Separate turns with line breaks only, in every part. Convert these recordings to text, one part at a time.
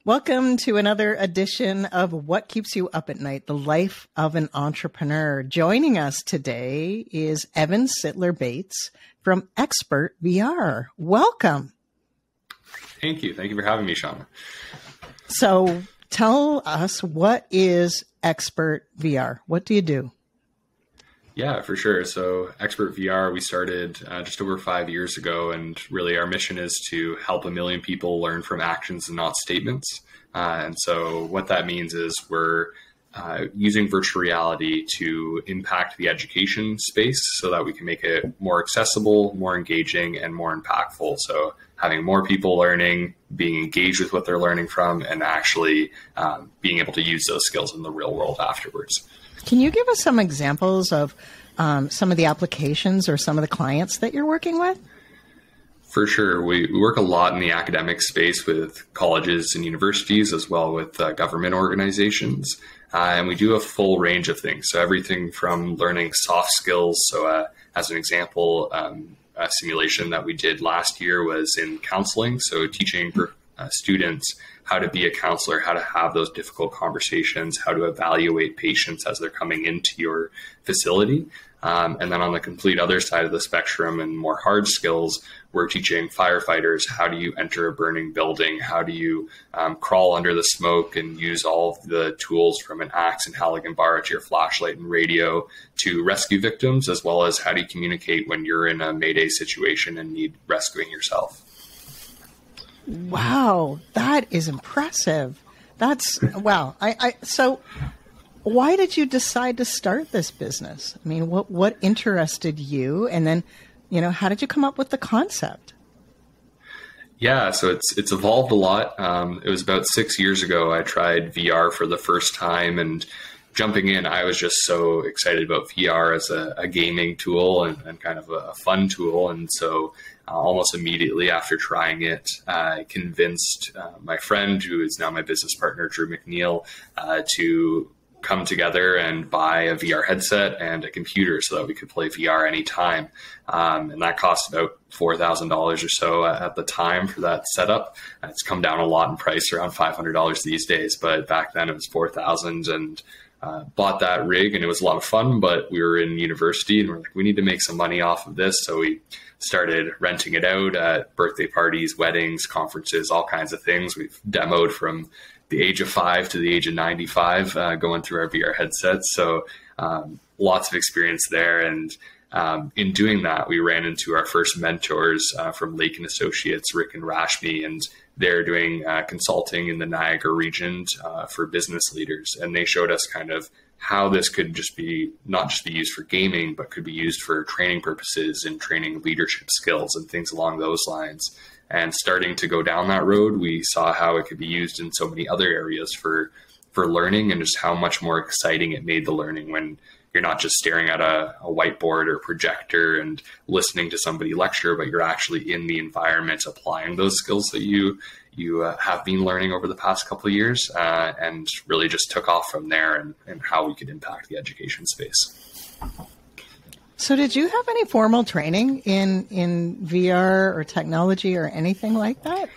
Welcome to another edition of What Keeps You Up at Night, the life of an entrepreneur. Joining us today is Evan Sitler Bates from XpertVR. Welcome.
Thank you. Thank you for having me, Shauna.
So tell us, what is XpertVR? What do you do?
Yeah, for sure. So XpertVR, we started just over 5 years ago, and really our mission is to help 1 million people learn from actions and not statements. And so what that means is we're using virtual reality to impact the education space so that we can make it more accessible, more engaging, and more impactful. So having more people learning, being engaged with what they're learning from, and actually being able to use those skills in the real world afterwards.
Can you give us some examples of some of the applications or some of the clients that you're working with?
For sure. We work a lot in the academic space with colleges and universities, as well with government organizations. And we do a full range of things. So everything from learning soft skills. So as an example, a simulation that we did last year was in counseling. So teaching students how to be a counselor, how to have those difficult conversations, how to evaluate patients as they're coming into your facility. And then on the complete other side of the spectrum and more hard skills, we're teaching firefighters, how do you enter a burning building? How do you crawl under the smoke and use all of the tools from an axe and Halligan bar to your flashlight and radio to rescue victims, as well as how do you communicate when you're in a Mayday situation and need rescuing yourself?
Wow, that is impressive. That's wow. So why did you decide to start this business? I mean, what interested you? And then, how did you come up with the concept?
Yeah, so it's evolved a lot. It was about 6 years ago I tried VR for the first time, and jumping in, I was just so excited about VR as a gaming tool and kind of a fun tool. And so almost immediately after trying it, I convinced my friend, who is now my business partner, Drew McNeil, to come together and buy a VR headset and a computer so that we could play VR anytime. And that cost about $4,000 or so at the time for that setup. It's come down a lot in price, around $500 these days, but back then it was $4,000, and bought that rig, and it was a lot of fun, but we were in university and we're like, we need to make some money off of this. So we started renting it out at birthday parties, weddings, conferences, all kinds of things. We've demoed from the age of 5 to the age of 95, going through our VR headsets. So lots of experience there. And in doing that, we ran into our first mentors from Lake & Associates, Rick and Rashmi, and they're doing consulting in the Niagara region for business leaders. And they showed us kind of how this could not just be used for gaming, but could be used for training purposes and training leadership skills and things along those lines. And starting to go down that road, we saw how it could be used in so many other areas for learning, and just how much more exciting it made the learning when you're not just staring at a whiteboard or projector and listening to somebody lecture, but you're actually in the environment applying those skills that you have been learning over the past couple of years, and really just took off from there and how we could impact the education space.
So did you have any formal training in VR or technology or anything like that?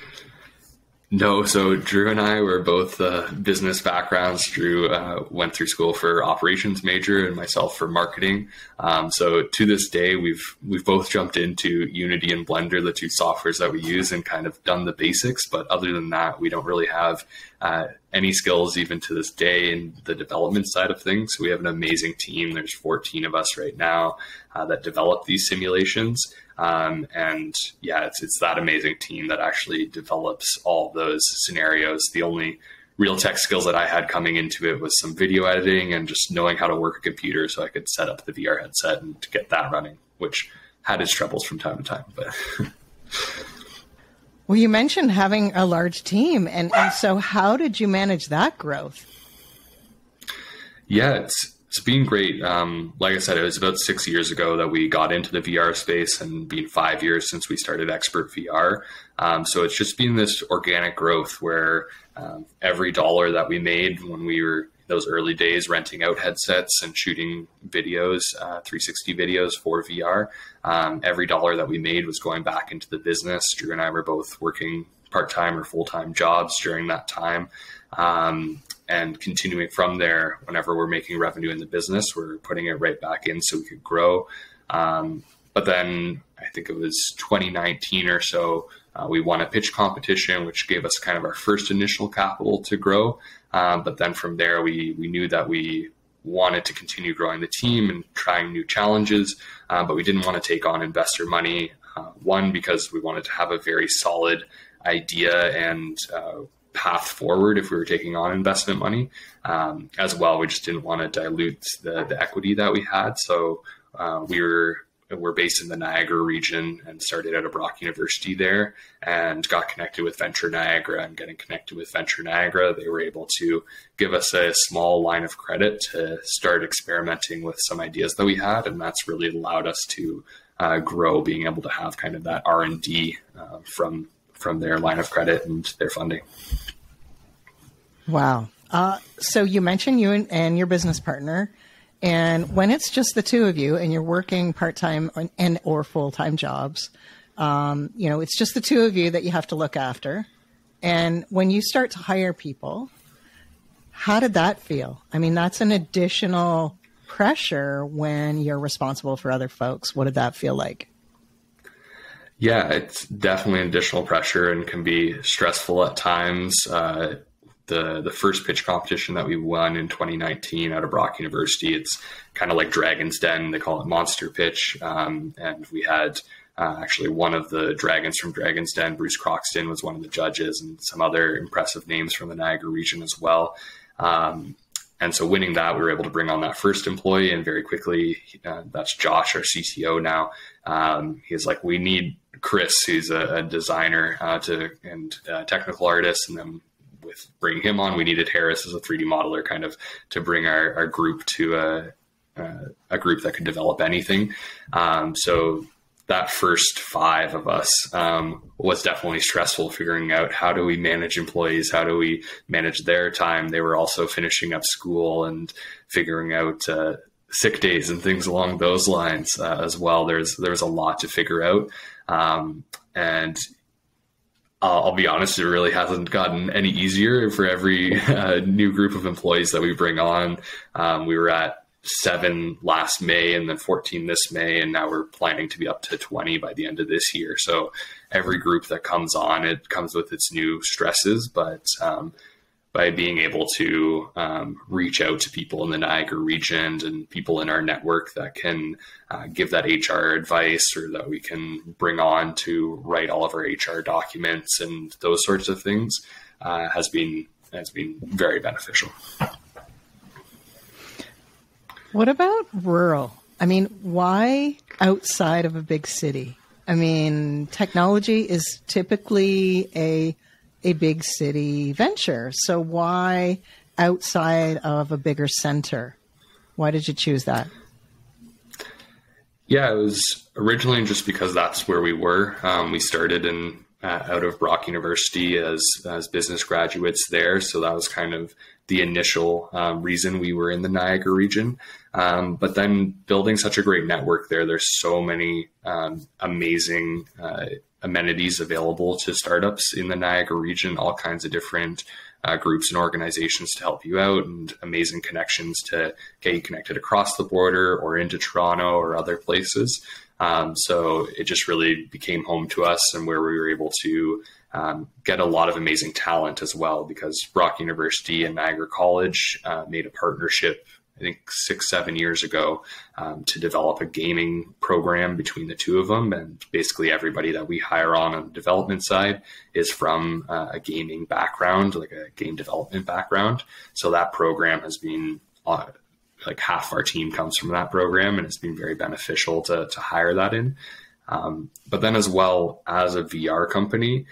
No. So Drew and I were both business backgrounds. Drew went through school for operations major, and myself for marketing. So to this day, we've both jumped into Unity and Blender, the two softwares that we use, and kind of done the basics. But other than that, we don't really have any skills even to this day in the development side of things. We have an amazing team. There's 14 of us right now that develop these simulations. And yeah, it's that amazing team that actually develops all those scenarios. The only real tech skills that I had coming into it was some video editing and just knowing how to work a computer so I could set up the VR headset and to get that running, which had its troubles from time to time. But
well, you mentioned having a large team, and so how did you manage that growth?
Yeah, it's been great. Like I said, it was about 6 years ago that we got into the VR space, and been 5 years since we started XpertVR. So it's just been this organic growth where every dollar that we made when we were those early days renting out headsets and shooting videos, 360 videos for VR, every dollar that we made was going back into the business. Drew and I were both working part-time or full-time jobs during that time. And continuing from there, whenever we're making revenue in the business, we're putting it right back in so we could grow. But then I think it was 2019 or so, we won a pitch competition, which gave us kind of our first initial capital to grow. But then from there, we knew that we wanted to continue growing the team and trying new challenges, but we didn't want to take on investor money. One, because we wanted to have a very solid idea and path forward if we were taking on investment money. As well, we just didn't want to dilute the equity that we had. So we're based in the Niagara region and started out of Brock University there and got connected with Venture Niagara. And getting connected with Venture Niagara, they were able to give us a small line of credit to start experimenting with some ideas that we had. And that's really allowed us to grow, being able to have kind of that R&D from their line of credit and their funding.
Wow. So you mentioned you and your business partner. And when it's just the two of you and you're working part-time or full-time jobs, it's just the two of you that you have to look after. And when you start to hire people, how did that feel? I mean, that's an additional pressure when you're responsible for other folks. What did that feel like?
Yeah, it's definitely an additional pressure and can be stressful at times. The first pitch competition that we won in 2019 out of Brock University, it's kind of like Dragon's Den. They call it Monster Pitch. And we had actually one of the dragons from Dragon's Den, Bruce Croxton, was one of the judges, and some other impressive names from the Niagara region as well. And so winning that, we were able to bring on that first employee, and very quickly, that's Josh, our CTO now. He's like, we need Chris, who's a designer and technical artist, and then with bringing him on, we needed Harris as a 3D modeler, kind of to bring our group to a group that could develop anything. So that first 5 of us was definitely stressful, figuring out how do we manage employees, how do we manage their time. They were also finishing up school and figuring out sick days and things along those lines as well. There's a lot to figure out, and I'll be honest, it really hasn't gotten any easier for every new group of employees that we bring on. We were at 7 last May and then 14 this May, and now we're planning to be up to 20 by the end of this year. So every group that comes on, it comes with its new stresses, but by being able to reach out to people in the Niagara region and people in our network that can give that HR advice, or that we can bring on to write all of our HR documents and those sorts of things, has been very beneficial.
What about rural? I mean, why outside of a big city? I mean, technology is typically a big city venture. So why outside of a bigger center? Why did you choose that? Yeah,
it was originally just because that's where we were. We started out of Brock University as business graduates there. So that was kind of the initial reason we were in the Niagara region. But then building such a great network there's so many amazing amenities available to startups in the Niagara region, all kinds of different groups and organizations to help you out, and amazing connections to get you connected across the border or into Toronto or other places. So it just really became home to us, and where we were able to get a lot of amazing talent as well, because Brock University and Niagara College made a partnership, I think 6-7 years ago, to develop a gaming program between the two of them. And basically everybody that we hire on the development side is from a gaming background, like a game development background. So that program has been like half our team comes from that program, and it's been very beneficial to hire that in. But then as well, as a VR company,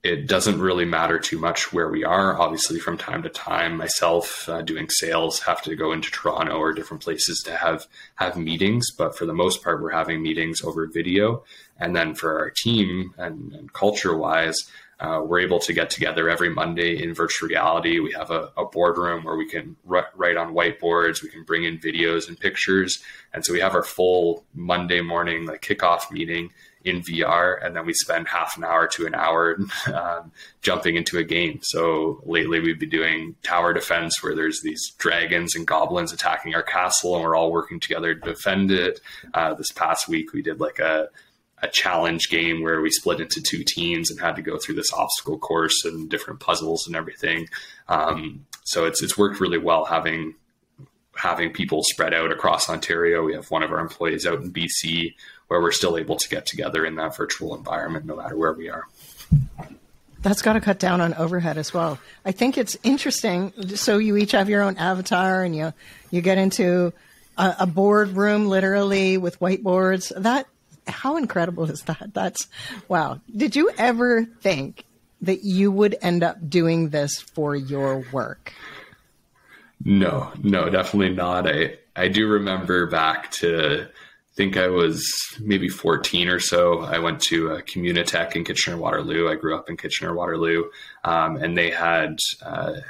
it doesn't really matter too much where we are. Obviously, from time to time, myself doing sales have to go into Toronto or different places to have meetings. But for the most part, we're having meetings over video. And then for our team and culture wise, we're able to get together every Monday in virtual reality. We have a boardroom where we can write on whiteboards. We can bring in videos and pictures. And so we have our full Monday morning like kickoff meeting in VR, and then we spend half an hour to an hour jumping into a game. So lately we've been doing tower defense, where there's these dragons and goblins attacking our castle, and we're all working together to defend it. This past week we did like a challenge game where we split into 2 teams and had to go through this obstacle course and different puzzles and everything. So it's worked really well having people spread out across Ontario. We have one of our employees out in BC, where we're still able to get together in that virtual environment, no matter where we are.
That's got to cut down on overhead as well. I think it's interesting. So you each have your own avatar, and you get into a boardroom literally with whiteboards. How incredible is that? That's wow. Did you ever think that you would end up doing this for your work?
No, definitely not. I do remember back to, I think I was maybe 14 or so. I went to a Communitech in Kitchener-Waterloo. I grew up in Kitchener-Waterloo, and they had, I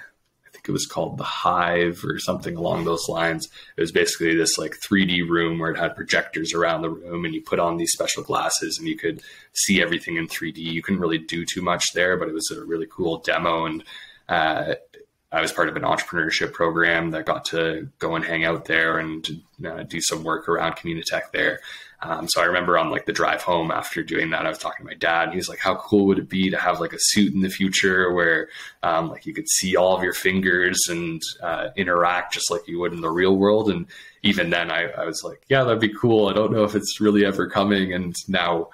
think it was called the Hive or something along those lines. It was basically this like 3D room where it had projectors around the room, and you put on these special glasses and you could see everything in 3D. You couldn't really do too much there, but it was a really cool demo. And I was part of an entrepreneurship program that got to go and hang out there and do some work around Communitech there. So I remember on like the drive home after doing that, I was talking to my dad, and he was like, how cool would it be to have like a suit in the future where like you could see all of your fingers and interact just like you would in the real world? And even then I was like, yeah, that'd be cool. I don't know if it's really ever coming. And now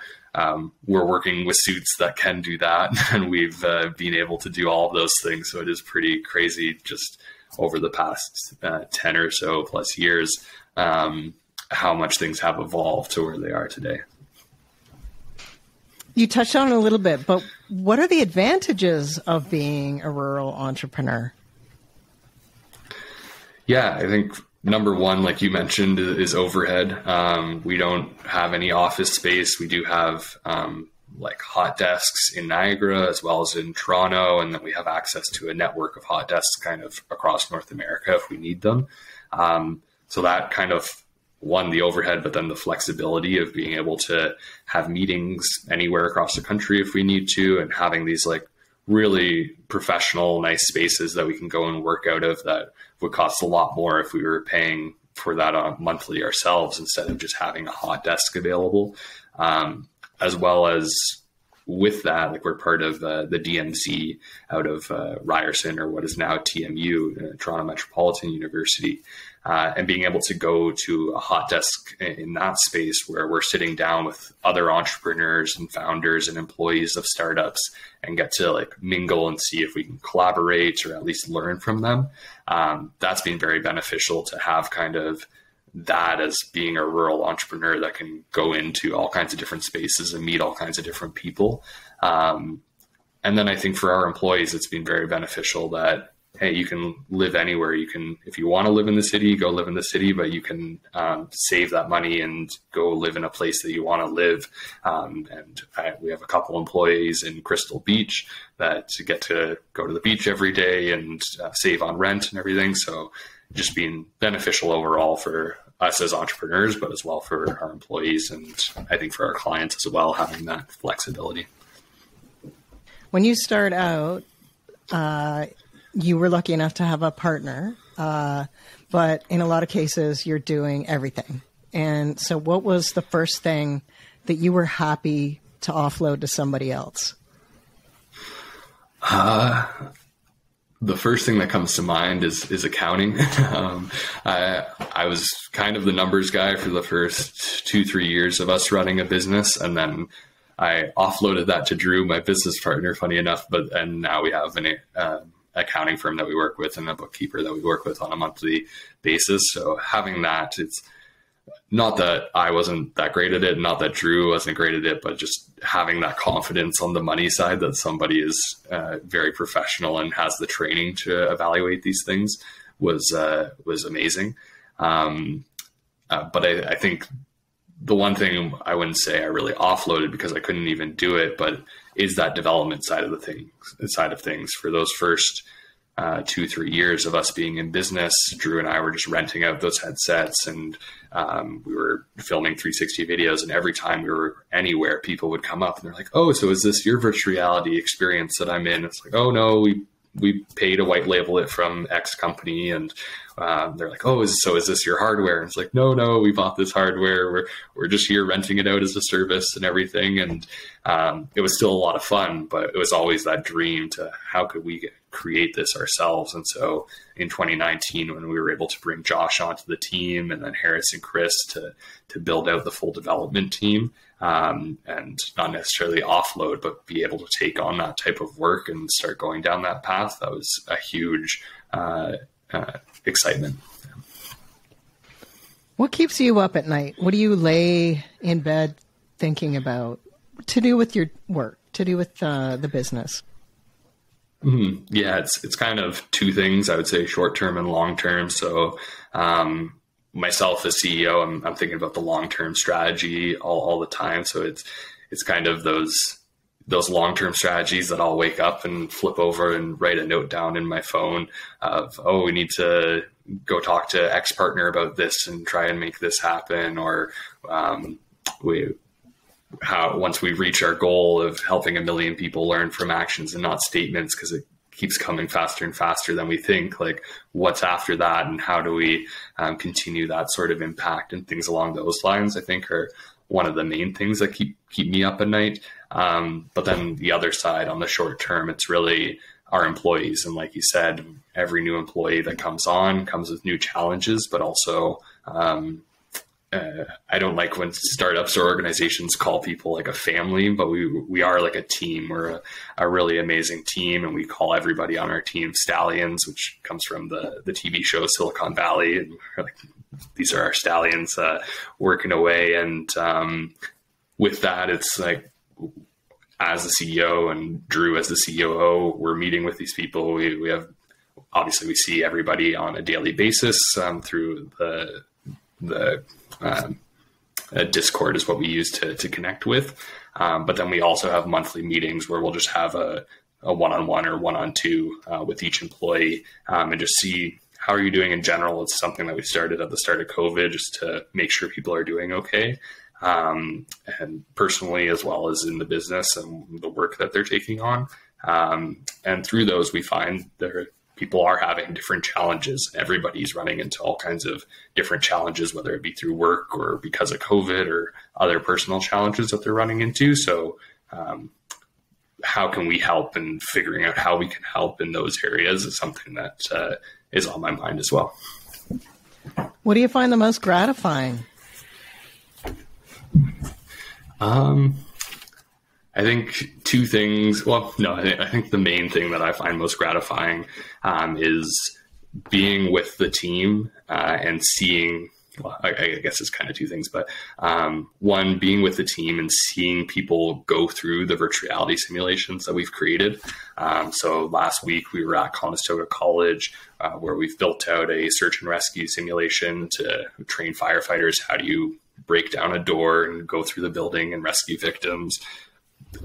we're working with suits that can do that, and we've been able to do all of those things. So it is pretty crazy just over the past 10 or so plus years, how much things have evolved to where they are today.
You touched on it a little bit, but what are the advantages of being a rural entrepreneur? Yeah,
I think number one, like you mentioned, is overhead. We don't have any office space. We do have like hot desks in Niagara as well as in Toronto, and then we have access to a network of hot desks kind of across North America if we need them. So that kind of one, the overhead, but then the flexibility of being able to have meetings anywhere across the country if we need to, and having these like really professional, nice spaces that we can go and work out of that would cost a lot more if we were paying for that monthly ourselves instead of just having a hot desk available. As well as with that, like we're part of the DMC out of Ryerson, or what is now TMU, Toronto Metropolitan University. And being able to go to a hot desk in that space where we're sitting down with other entrepreneurs and founders and employees of startups and get to like mingle and see if we can collaborate or at least learn from them. That's been very beneficial to have kind of that as being a rural entrepreneur that can go into all kinds of different spaces and meet all kinds of different people. And then I think for our employees, it's been very beneficial that, hey, you can live anywhere. You can, if you want to live in the city, go live in the city, but you can save that money and go live in a place that you want to live. We have a couple employees in Crystal Beach that get to go to the beach every day and save on rent and everything. So just being beneficial overall for us as entrepreneurs, but as well for our employees, and I think for our clients as well, having that flexibility.
When you start out, you were lucky enough to have a partner, but in a lot of cases, you're doing everything. And so what was the first thing that you were happy to offload to somebody else?
The first thing that comes to mind is accounting. I was kind of the numbers guy for the first 2-3 years of us running a business. And then I offloaded that to Drew, my business partner, funny enough. And now we have an accounting firm that we work with and a bookkeeper that we work with on a monthly basis. So having that, it's not that I wasn't that great at it, not that Drew wasn't great at it, but just having that confidence on the money side that somebody is very professional and has the training to evaluate these things was amazing. But I think the one thing I wouldn't say I really offloaded because I couldn't even do it, but is that development side of things for those first 2-3 years of us being in business. Drew and I were just renting out those headsets, and we were filming 360 videos, and every time we were anywhere, people would come up and they're like, "Oh, so is this your virtual reality experience that I'm in?" It's like, "Oh no, we paid to white label it from X company." And they're like, "Oh, is this your hardware?" And it's like, no, we bought this hardware. We're just here renting it out as a service and everything. And it was still a lot of fun, but it was always that dream to how could we create this ourselves. And so in 2019, when we were able to bring Josh onto the team, and then Harris and Chris to build out the full development team, and not necessarily offload, but be able to take on that type of work and start going down that path, that was a huge excitement.
What keeps you up at night? What do you lay in bed thinking about to do with your work, to do with the business?
Yeah, it's kind of two things, I would say, short-term and long-term. So myself as CEO, I'm thinking about the long-term strategy all the time. So it's kind of those long-term strategies that I'll wake up and flip over and write a note down in my phone of, oh, we need to go talk to X partner about this and try and make this happen. Or once we reach our goal of helping 1 million people learn from actions and not statements, because it keeps coming faster and faster than we think, like what's after that, and how do we continue that sort of impact, and things along those lines, I think are one of the main things that keep me up at night. But then the other side, on the short term, it's really our employees. And like you said, every new employee that comes on comes with new challenges, but also I don't like when startups or organizations call people like a family, but we are like a team. We're a really amazing team, and we call everybody on our team stallions, which comes from the TV show Silicon Valley. And we're like, these are our stallions working away. And with that, it's like, as the CEO and Drew as the COO, we're meeting with these people. We have, obviously we see everybody on a daily basis through the Discord is what we use to connect with. But then we also have monthly meetings where we'll just have a one-on-one or one-on-two with each employee and just see, how are you doing in general? It's something that we started at the start of COVID, just to make sure people are doing okay. And personally, as well as in the business and the work that they're taking on. And through those, we find people are having different challenges. Everybody's running into all kinds of different challenges, whether it be through work or because of COVID or other personal challenges that they're running into. So how can we help, and figuring out how we can help in those areas is something that is on my mind as well.
What do you find the most gratifying?
I think two things. Well, no, I think the main thing that I find most gratifying is being with the team and seeing, well, I guess it's kind of two things, but one, being with the team and seeing people go through the virtual reality simulations that we've created. So last week we were at Conestoga College where we've built out a search and rescue simulation to train firefighters. How do you break down a door and go through the building and rescue victims?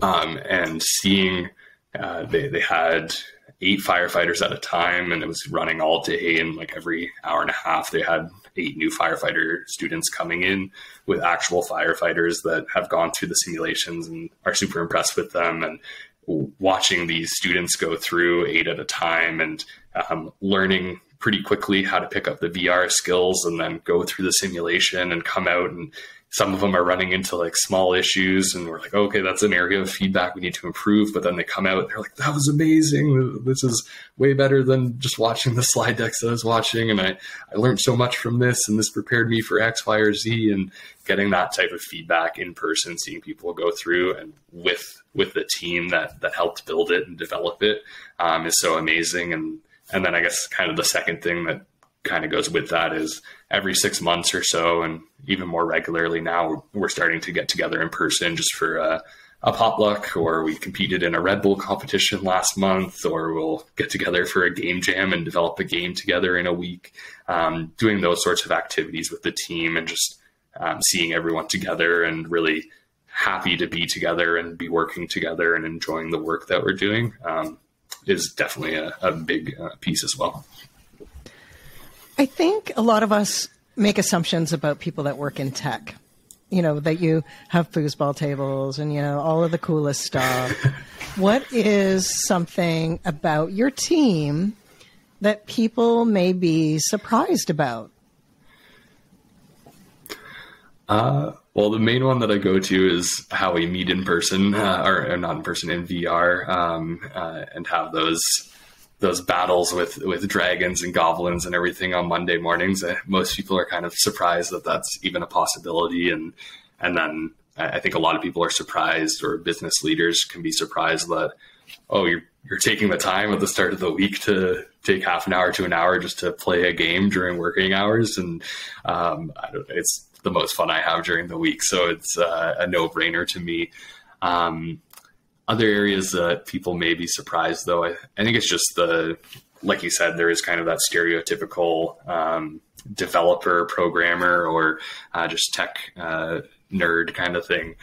And seeing they had 8 firefighters at a time, and it was running all day, and like every hour and a half they had 8 new firefighter students coming in with actual firefighters that have gone through the simulations and are super impressed with them. And watching these students go through 8 at a time and learning pretty quickly how to pick up the VR skills and then go through the simulation and come out, and some of them are running into like small issues, and we're like, okay, that's an area of feedback we need to improve. But then they come out and they're like, that was amazing. This is way better than just watching the slide decks that I was watching. And I learned so much from this, and this prepared me for X, Y, or Z. And getting that type of feedback in person, seeing people go through, and with the team that helped build it and develop it is so amazing. And then I guess kind of the second thing that kind of goes with that is every 6 months or so, and even more regularly now, we're starting to get together in person just for a potluck, or we competed in a Red Bull competition last month, or we'll get together for a game jam and develop a game together in a week, doing those sorts of activities with the team and just seeing everyone together and really happy to be together and be working together and enjoying the work that we're doing is definitely a big piece as well.
I think a lot of us make assumptions about people that work in tech, that you have foosball tables and, all of the coolest stuff. What is something about your team that people may be surprised about?
Well, the main one that I go to is how we meet in person, or not in person, in VR, and have those battles with dragons and goblins and everything on Monday mornings. Most people are kind of surprised that that's even a possibility, and then I think a lot of people are surprised, or business leaders can be surprised that, oh, you're taking the time at the start of the week to take half an hour to an hour just to play a game during working hours, and it's the most fun I have during the week. So it's a no-brainer to me. Other areas that people may be surprised, though, I think it's just like you said, there is kind of that stereotypical developer, programmer, or just tech nerd kind of thing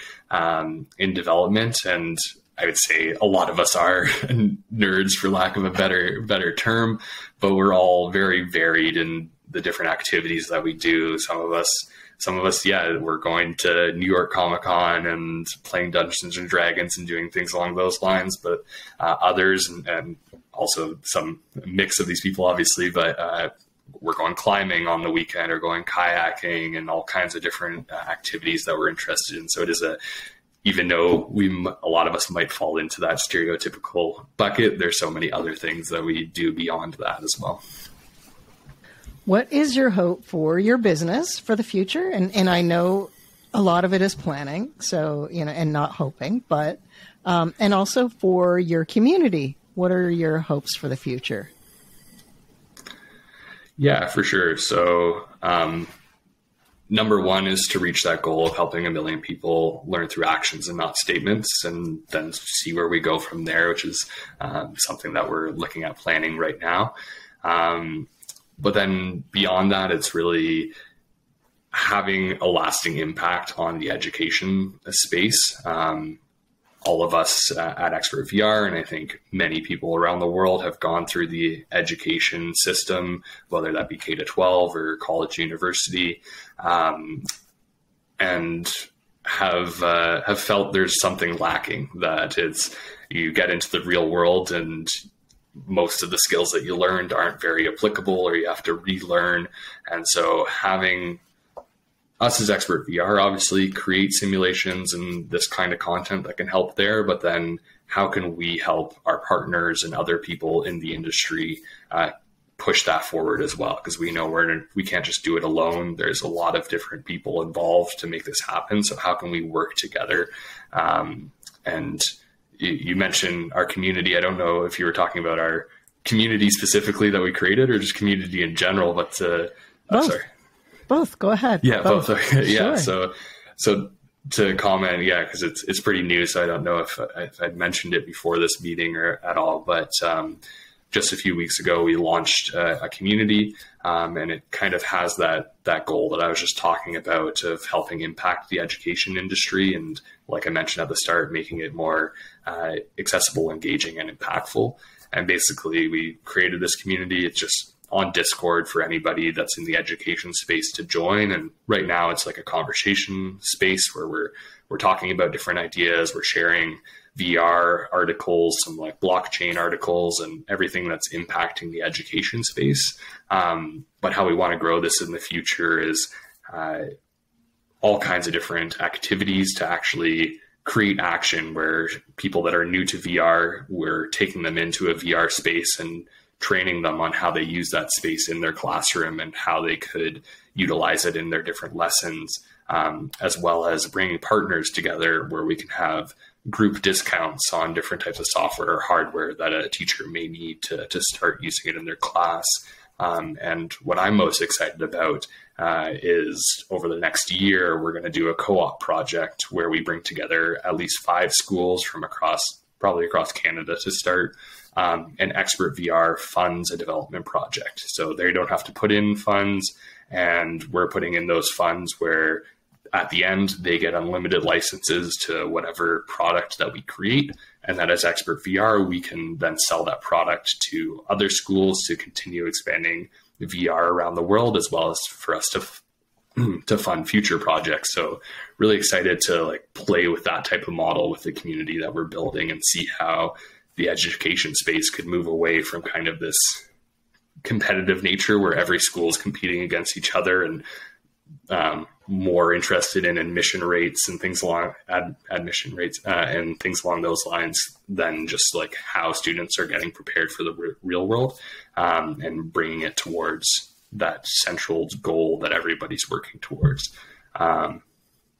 in development. And I would say a lot of us are nerds, for lack of a better term, but we're all very varied in the different activities that we do. Some of us, yeah, we're going to New York Comic Con and playing Dungeons and Dragons and doing things along those lines, but others, and also some mix of these people, obviously, but we're going climbing on the weekend or going kayaking and all kinds of different activities that we're interested in. So it is even though a lot of us might fall into that stereotypical bucket, there's so many other things that we do beyond that as well.
What is your hope for your business for the future? And I know a lot of it is planning, so, and not hoping, but, and also for your community. What are your hopes for the future?
Yeah, for sure. So, number one is to reach that goal of helping 1 million people learn through actions and not statements, and then see where we go from there, which is something that we're looking at planning right now. But then beyond that, it's really having a lasting impact on the education space. All of us at XpertVR, and I think many people around the world, have gone through the education system, whether that be K-12 or college, university, and have felt there's something lacking, that you get into the real world and most of the skills that you learned aren't very applicable, or you have to relearn. And so having us as XpertVR obviously create simulations and this kind of content that can help there, but then how can we help our partners and other people in the industry push that forward as well? Because we know we can't just do it alone. There's a lot of different people involved to make this happen. So how can we work together? And you mentioned our community. I don't know if you were talking about our community specifically that we created, or just community in general, but sorry.
Both. Go ahead.
Yeah, both. Yeah.
Sure.
So to comment, yeah, because it's pretty new. So I don't know if I'd mentioned it before this meeting or at all, but just a few weeks ago, we launched a community, and it kind of has that goal that I was just talking about of helping impact the education industry. And like I mentioned at the start, making it more accessible, engaging, and impactful. And basically, we created this community. It's just on Discord for anybody that's in the education space to join. And right now, it's like a conversation space where we're talking about different ideas. We're sharing VR articles, some like blockchain articles, and everything that's impacting the education space. But how we want to grow this in the future is all kinds of different activities to actually create action, where people that are new to VR, we're taking them into a VR space and training them on how they use that space in their classroom and how they could utilize it in their different lessons, as well as bringing partners together where we can have group discounts on different types of software or hardware that a teacher may need to start using it in their class. And what I'm most excited about is over the next year, we're going to do a co-op project where we bring together at least 5 schools from probably across Canada to start. And XpertVR funds a development project. So they don't have to put in funds, and we're putting in those funds where at the end, they get unlimited licenses to whatever product that we create. And that as XpertVR, we can then sell that product to other schools to continue expanding VR around the world, as well as for us to fund future projects. So really excited to like play with that type of model with the community that we're building and see how the education space could move away from kind of this competitive nature where every school is competing against each other, and more interested in admission rates and things along admission rates and things along those lines than just like how students are getting prepared for the real world, and bringing it towards that central goal that everybody's working towards.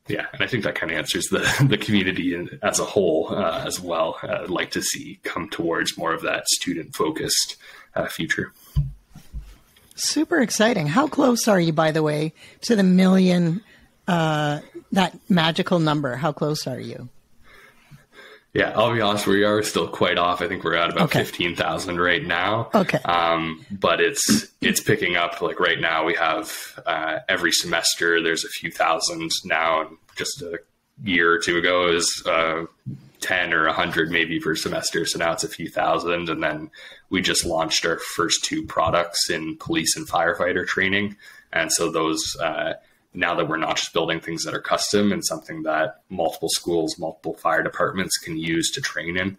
Yeah, and I think that kind of answers the community as a whole as well. I'd like to see come towards more of that student-focused future.
Super exciting. How close are you, by the way, to the million, that magical number? How close are you?
Yeah, I'll be honest, we are still quite off. I think we're at about 15,000 right now.
Okay.
But it's picking up. Like right now we have every semester there's a few thousand now, and just a year or two ago it was 10 or 100 maybe per semester. So now it's a few thousand. And then we just launched our first 2 products in police and firefighter training. And so those, now that we're not just building things that are custom and something that multiple schools, multiple fire departments can use to train in,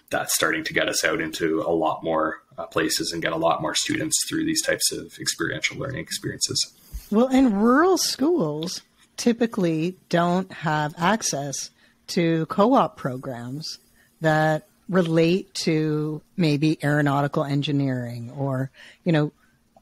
that's starting to get us out into a lot more places and get a lot more students through these types of experiential learning experiences.
Well, and rural schools typically don't have access to co-op programs that relate to maybe aeronautical engineering, or,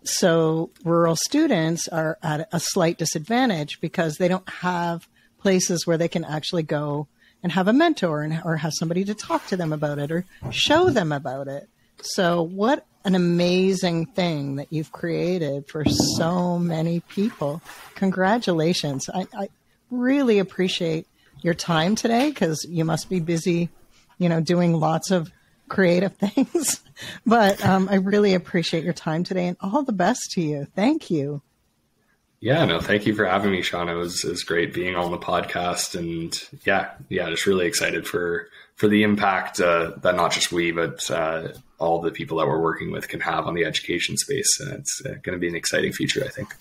so rural students are at a slight disadvantage because they don't have places where they can actually go and have a mentor or have somebody to talk to them about it or show them about it. So what an amazing thing that you've created for so many people. Congratulations. I really appreciate your time today, because you must be busy, doing lots of creative things. But I really appreciate your time today, and all the best to you. Thank you.
Yeah, no, thank you for having me, Shauna. It was great being on the podcast, and yeah, just really excited for the impact that not just we, but all the people that we're working with can have on the education space. And it's going to be an exciting future, I think.